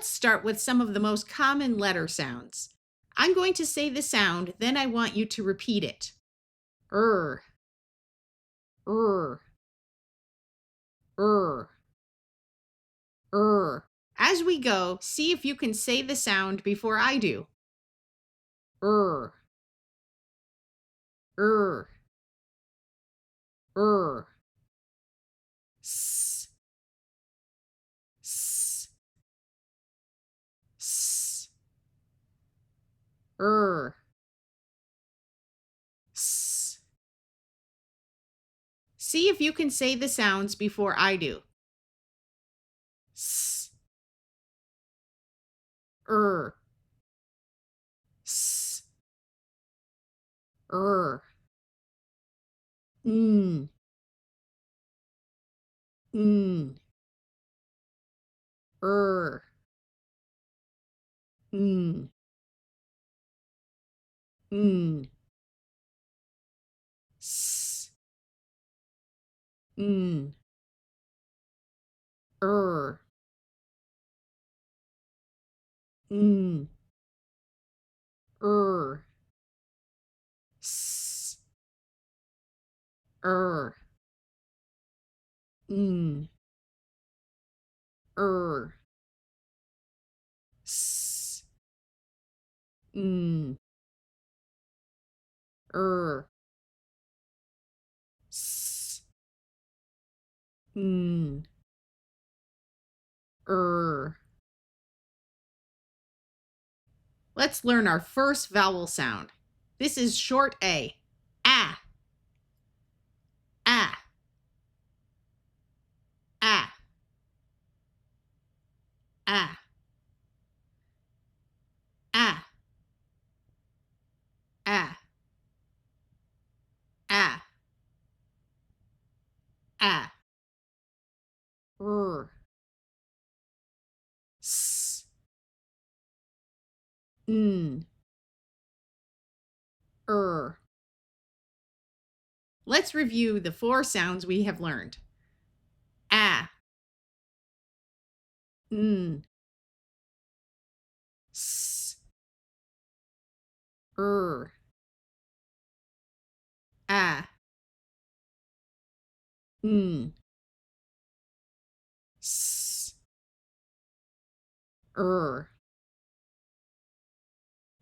Let's start with some of the most common letter sounds. I'm going to say the sound, then I want you to repeat it. Er, er, er, er. As we go, see if you can say the sound before I do. Er, er, er. S, s, s, er, s. See if you can say the sounds before I do. S, s, n, n, n, n, s, n, n, s, n, s, n, s, n, Let's learn our first vowel sound. This is short A. Ah, ah, ah, ah, ah, ah, ah, ah, s, n, Let's review the 4 sounds we have learned. Ah, n, s, ah, n, s,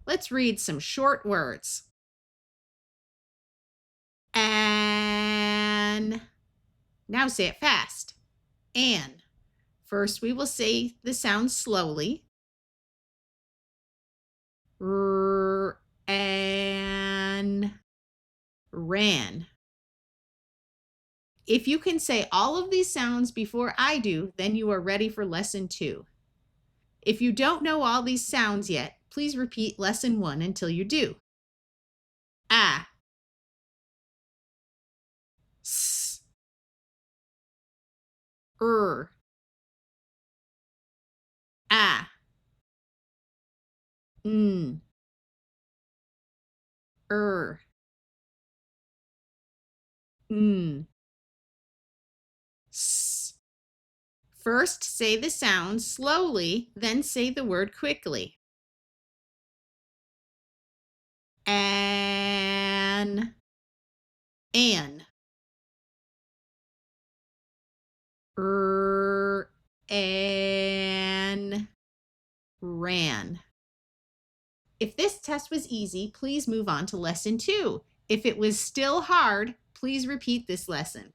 Let's read some short words. An. Now say it fast. An. First, we will say the sound slowly. An. Ran. If you can say all of these sounds before I do, then you are ready for lesson 2. If you don't know all these sounds yet, please repeat lesson 1 until you do. Ah, s, ah, n, n, s. First, say the sound slowly, then say the word quickly. An, an, ran. If this test was easy, please move on to lesson 2. If it was still hard, please repeat this lesson.